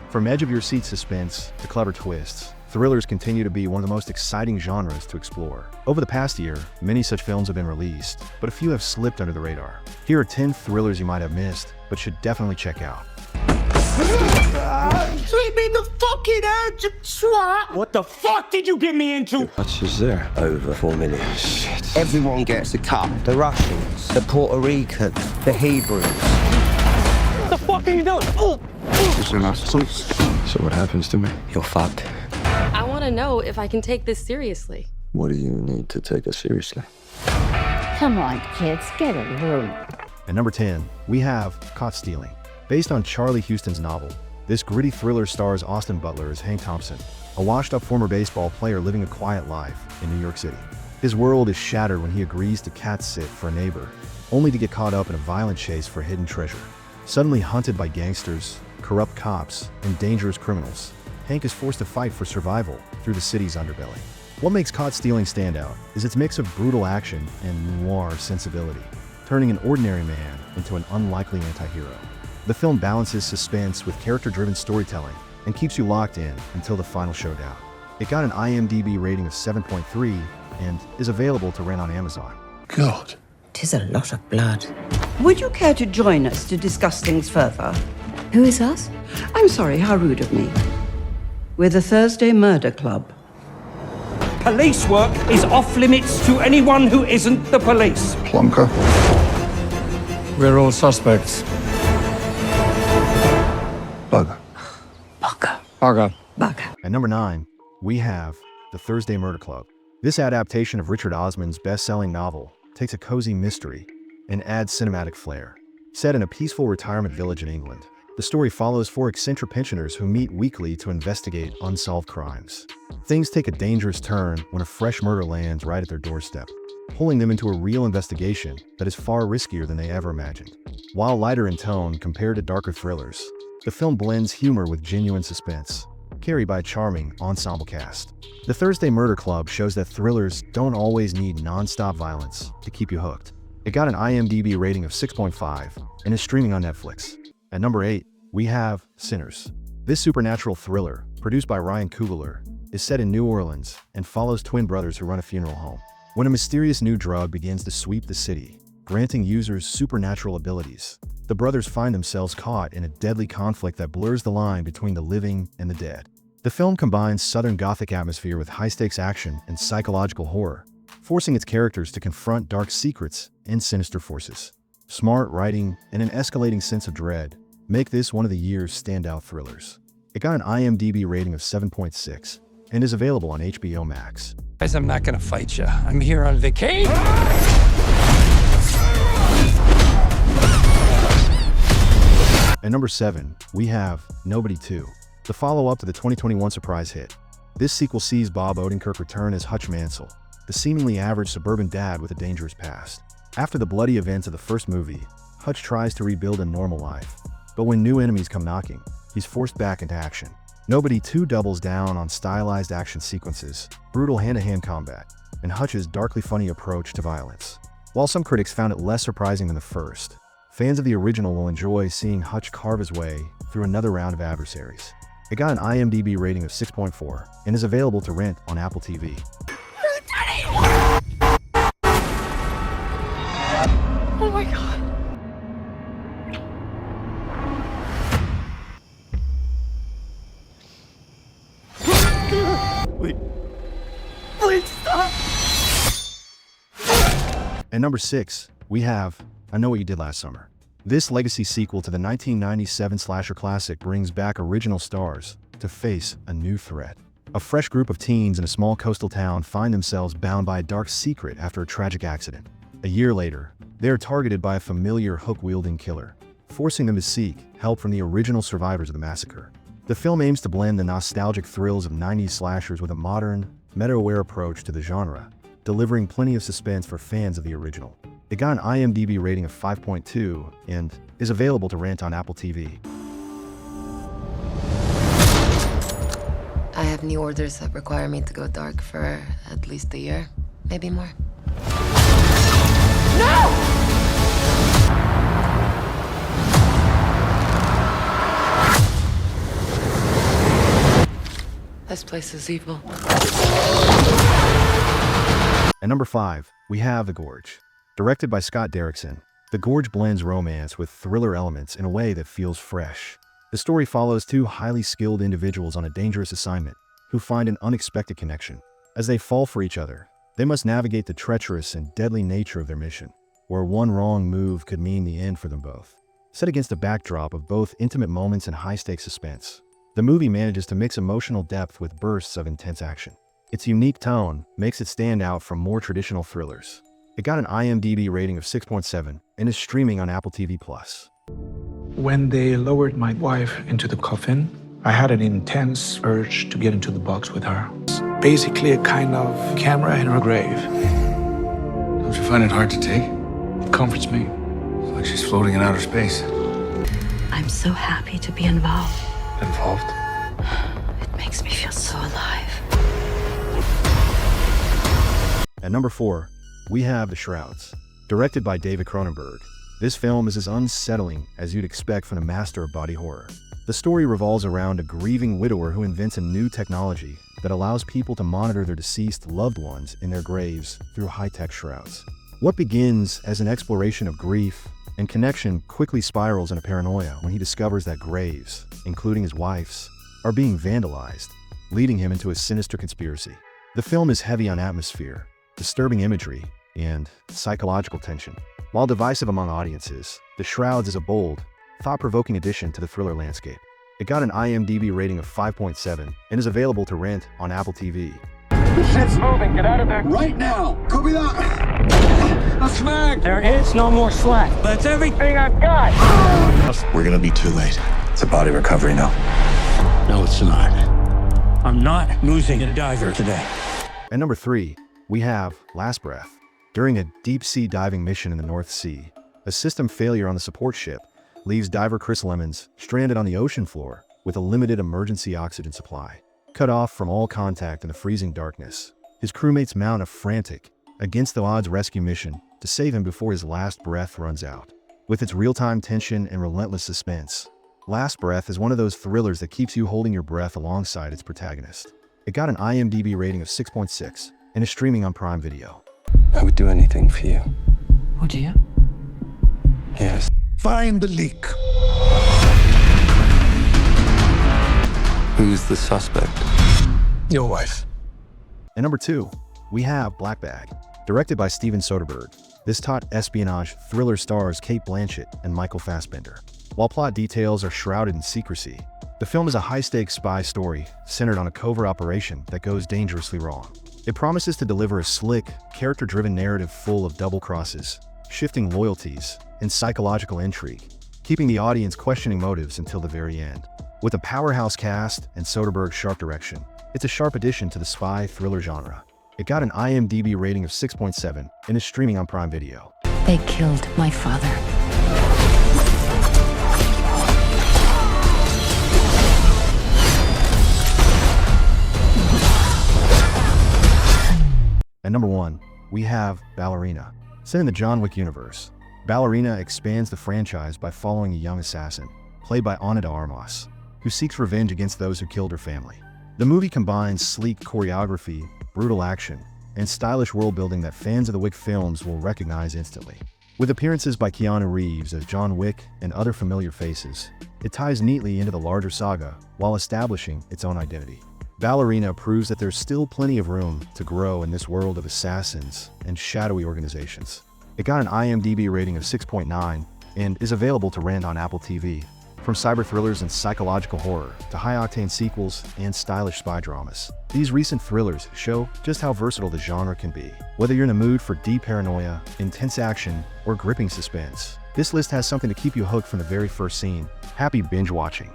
From edge-of-your-seat suspense to clever twists, thrillers continue to be one of the most exciting genres to explore. Over the past year, many such films have been released, but a few have slipped under the radar. Here are 10 thrillers you might have missed, but should definitely check out. Sweep me the fucking edge, swat! What the fuck did you get me into? How much is there? Over 4 million. Shit. Everyone gets a cut. The Russians, the Puerto Ricans, the Hebrews. What the fuck are you doing? Oh. So what happens to me? You're fucked. I want to know if I can take this seriously. What do you need to take us seriously? Come on, kids, get a room. At number 10, we have Caught Stealing. Based on Charlie Huston's novel, this gritty thriller stars Austin Butler as Hank Thompson, a washed-up former baseball player living a quiet life in New York City. His world is shattered when he agrees to cat-sit for a neighbor, only to get caught up in a violent chase for hidden treasure. Suddenly hunted by gangsters, corrupt cops, and dangerous criminals, Hank is forced to fight for survival through the city's underbelly. What makes Caught Stealing stand out is its mix of brutal action and noir sensibility, turning an ordinary man into an unlikely anti-hero. The film balances suspense with character-driven storytelling and keeps you locked in until the final showdown. It got an IMDb rating of 7.3 and is available to rent on Amazon. God. 'Tis a lot of blood. Would you care to join us to discuss things further? Who is us? I'm sorry, how rude of me. We're the Thursday Murder Club. Police work is off limits to anyone who isn't the police. Plonker. We're all suspects. Bugger. Bugger. Bugger. Bugger. At number 9, we have The Thursday Murder Club. This adaptation of Richard Osman's best-selling novel takes a cozy mystery and adds cinematic flair. Set in a peaceful retirement village in England, the story follows 4 eccentric pensioners who meet weekly to investigate unsolved crimes. Things take a dangerous turn when a fresh murder lands right at their doorstep, pulling them into a real investigation that is far riskier than they ever imagined. While lighter in tone compared to darker thrillers, the film blends humor with genuine suspense, carried by a charming ensemble cast. The Thursday Murder Club shows that thrillers don't always need non-stop violence to keep you hooked. It got an IMDb rating of 6.5 and is streaming on Netflix. At number 8, we have Sinners. This supernatural thriller, produced by Ryan Coogler, is set in New Orleans and follows twin brothers who run a funeral home. When a mysterious new drug begins to sweep the city, granting users supernatural abilities, the brothers find themselves caught in a deadly conflict that blurs the line between the living and the dead. The film combines Southern Gothic atmosphere with high-stakes action and psychological horror, forcing its characters to confront dark secrets and sinister forces. Smart writing and an escalating sense of dread make this one of the year's standout thrillers. It got an IMDb rating of 7.6 and is available on HBO Max. Guys, I'm not gonna fight you. I'm here on vacation. At number 7, we have Nobody 2, the follow-up to the 2021 surprise hit. This sequel sees Bob Odenkirk return as Hutch Mansell, the seemingly average suburban dad with a dangerous past. After the bloody events of the first movie, Hutch tries to rebuild a normal life. But when new enemies come knocking, he's forced back into action. Nobody 2 doubles down on stylized action sequences, brutal hand-to-hand combat, and Hutch's darkly funny approach to violence. While some critics found it less surprising than the first, fans of the original will enjoy seeing Hutch carve his way through another round of adversaries. It got an IMDb rating of 6.4 and is available to rent on Apple TV. Oh my God. Please stop! At number 6, we have I Know What You Did Last Summer. This legacy sequel to the 1997 slasher classic brings back original stars to face a new threat. A fresh group of teens in a small coastal town find themselves bound by a dark secret after a tragic accident. A year later, they are targeted by a familiar hook-wielding killer, forcing them to seek help from the original survivors of the massacre. The film aims to blend the nostalgic thrills of 90s slashers with a modern, meta-aware approach to the genre, delivering plenty of suspense for fans of the original. It got an IMDb rating of 5.2 and is available to rent on Apple TV. I have new orders that require me to go dark for at least a year, maybe more. This place is evil. At number 5, we have The Gorge. Directed by Scott Derrickson, The Gorge blends romance with thriller elements in a way that feels fresh. The story follows two highly skilled individuals on a dangerous assignment who find an unexpected connection. As they fall for each other, they must navigate the treacherous and deadly nature of their mission, where one wrong move could mean the end for them both. Set against a backdrop of both intimate moments and high-stakes suspense, the movie manages to mix emotional depth with bursts of intense action. Its unique tone makes it stand out from more traditional thrillers. It got an IMDb rating of 6.7 and is streaming on Apple TV+. When they lowered my wife into the coffin, I had an intense urge to get into the box with her. It's basically a kind of camera in her grave. Don't you find it hard to take? It comforts me. It's like she's floating in outer space. I'm so happy to be involved. Involved? It makes me feel so alive. At number 4, we have The Shrouds. Directed by David Cronenberg, this film is as unsettling as you'd expect from a master of body horror. The story revolves around a grieving widower who invents a new technology that allows people to monitor their deceased loved ones in their graves through high-tech shrouds. What begins as an exploration of grief and connection quickly spirals into paranoia when he discovers that graves, including his wife's, are being vandalized, leading him into a sinister conspiracy. The film is heavy on atmosphere, disturbing imagery, and psychological tension. While divisive among audiences, The Shrouds is a bold, thought-provoking addition to the thriller landscape. It got an IMDb rating of 5.7 and is available to rent on Apple TV. The ship's moving. Get out of there. Right now! Copy that! A smack. There is no more slack. That's everything I've got. We're gonna be too late. It's a body recovery now. No, it's not. I'm not losing a diver today. At number 3, we have Last Breath. During a deep-sea diving mission in the North Sea, a system failure on the support ship leaves diver Chris Lemons stranded on the ocean floor with a limited emergency oxygen supply. Cut off from all contact in the freezing darkness, his crewmates mount a frantic, against-the-odds rescue mission to save him before his last breath runs out. With its real-time tension and relentless suspense, Last Breath is one of those thrillers that keeps you holding your breath alongside its protagonist. It got an IMDb rating of 6.6 and is streaming on Prime Video. I would do anything for you. Would you? Yes. Find the leak. Who's the suspect? Your wife. At number 2, we have Black Bag. Directed by Steven Soderbergh, this taut espionage thriller stars Cate Blanchett and Michael Fassbender. While plot details are shrouded in secrecy, the film is a high-stakes spy story centered on a covert operation that goes dangerously wrong. It promises to deliver a slick, character-driven narrative full of double crosses, shifting loyalties, and psychological intrigue, keeping the audience questioning motives until the very end. With a powerhouse cast and Soderbergh's sharp direction, it's a sharp addition to the spy thriller genre. It got an IMDb rating of 6.7 and is streaming on Prime Video. They killed my father. At number 1, we have Ballerina. Set in the John Wick universe, Ballerina expands the franchise by following a young assassin, played by Ana de Armas, who seeks revenge against those who killed her family. The movie combines sleek choreography, brutal action, and stylish world-building that fans of the Wick films will recognize instantly. With appearances by Keanu Reeves as John Wick and other familiar faces, it ties neatly into the larger saga while establishing its own identity. Ballerina proves that there's still plenty of room to grow in this world of assassins and shadowy organizations. It got an IMDb rating of 6.9 and is available to rent on Apple TV. From cyber thrillers and psychological horror to high-octane sequels and stylish spy dramas, these recent thrillers show just how versatile the genre can be. Whether you're in the mood for deep paranoia, intense action, or gripping suspense, this list has something to keep you hooked from the very first scene. Happy binge watching!